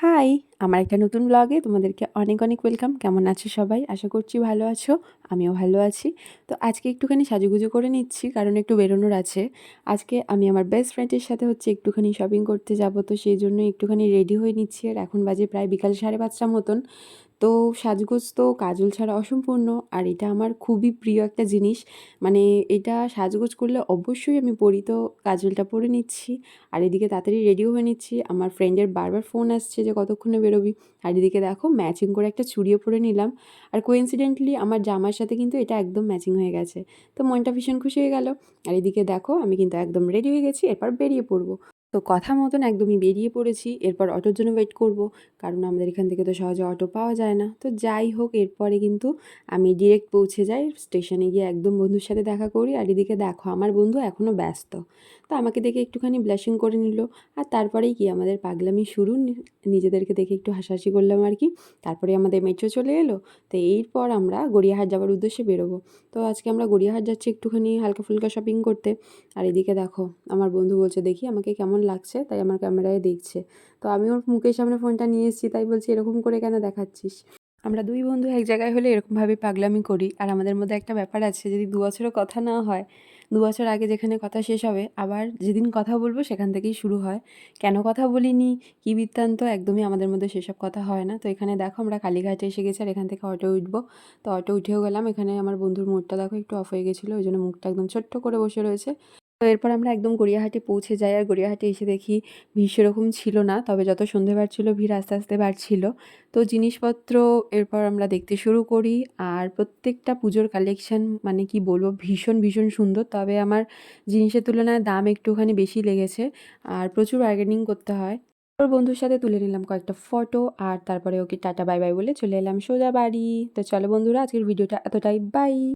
High! আমার একটা নতুন ব্লগে তোমাদেরকে অনেক, অনেক ওয়েলকাম। কেমন আছো সবাই? আশা করছি ভালো আছো। আমিও ভালো আছি। তো আজকে একটুখানি সাজুগুজু করে নিচ্ছি কারণ একটু বেরোনোর আছে। আজকে আমি আমার বেস্ট ফ্রেন্ডের সাথে একটুখানি শপিং করতে যাবো। তো সেইজন্য একটুখানি রেডি হয়ে নিচ্ছি। আর এখন বাজে প্রায় বিকাল 5:30 মতন। তো সাজগোজ তো কাজল ছাড়া অসম্পূর্ণ। আর এটা আমার খুবই প্রিয় একটা জিনিস। মানে এটা সাজগোজ করলে অবশ্যই আমি পরি। তো কাজলটা পরে নিচ্ছি। আর এদিকে তাড়াতাড়ি রেডিও হয়ে নিচ্ছি। আমার ফ্রেন্ডের বারবার ফোন আসছে যে কতক্ষণে বেরোবি। আর এদিকে দেখো ম্যাচিং করে একটা চুড়িও পরে নিলাম। আর কোইন্সিডেন্টলি আমার জামার সাথে কিন্তু এটা একদম ম্যাচিং হয়ে গেছে। তো মনটা ভীষণ খুশি হয়ে গেল। আর এদিকে দেখো আমি কিন্তু একদম রেডি হয়ে গেছি। এরপর বেরিয়ে পড়বো। তো কথা মতন একদমই বেরিয়ে পড়েছি। এরপর অটোর জন্য ওয়েট করব। কারণ আমাদের এখান থেকে তো সহজে অটো পাওয়া যায় না। তো যাই হোক এরপরে কিন্তু আমি ডিরেক্ট পৌঁছে যাই স্টেশনে গিয়ে একদম বন্ধুর সাথে দেখা করি। আর এদিকে দেখো আমার বন্ধু এখনও ব্যস্ত। তো আমাকে দেখে একটুখানি ব্লাশিং করে নিল। আর তারপরেই কি আমাদের পাগলামি শুরু। নিজেদেরকে দেখে একটু হাসাহাসি করলাম আর কি। তারপরে আমাদের মেট্রো চলে এলো। তো এরপর আমরা গড়িয়াহাট যাওয়ার উদ্দেশ্যে বেরোবো। তো আজকে আমরা গড়িয়াহাট যাচ্ছি একটুখানি হালকা ফুলকা শপিং করতে। আর এদিকে দেখো আমার বন্ধু বলছে দেখি আমাকে কেমন লাগছে, তাই আমার ক্যামেরায় দেখছে। তো আমি ওর মুখের সামনে ফোনটা নিয়ে এসেছি, তাই বলছি এরকম করে কেন দেখাচ্ছিস। আমরা দুই বন্ধু এক জায়গায় হলে এরকমভাবে পাগলামি করি। আর আমাদের মধ্যে একটা ব্যাপার আছে, যদি 2 বছরও কথা না হয়, 2 বছর আগে যেখানে কথা শেষ হবে আবার যেদিন কথা বলবো সেখান থেকেই শুরু হয়। কেন কথা বলিনি, কী বৃত্তান্ত, একদমই আমাদের মধ্যে সেসব কথা হয় না। তো এখানে দেখো আমরা কালীঘাটে এসে গেছি। আর এখান থেকে অটো উঠবো। তো অটো উঠেও গেলাম। এখানে আমার বন্ধুর মুখটা দেখো একটু অফ হয়ে গেছিলো, ওই জন্য মুখটা একদম ছোট্ট করে বসে রয়েছে। তো এরপর আমরা একদম গড়িয়াহাটে পৌঁছে যাই। আর গড়িয়াহাটে এসে দেখি ভিড় সেরকম ছিল না, তবে যত সন্ধে বাড়ছিল ভিড় আস্তে আস্তে বাড়ছিল। তো জিনিসপত্র এরপর আমরা দেখতে শুরু করি। আর প্রত্যেকটা পুজোর কালেকশন মানে কি বলবো, ভীষণ ভীষণ সুন্দর। তবে আমার জিনিসের তুলনায় দাম একটুখানি বেশি লেগেছে। আর প্রচুর বার্গেনিং করতে হয়। ওর বন্ধুর সাথে তুলে নিলাম কয়েকটা ফটো। আর তারপরে ওকে টাটা বাই বাই বলে চলে এলাম সোজা বাড়ি। তো চলো বন্ধুরা, আজকের ভিডিওটা এতটাই। বাই।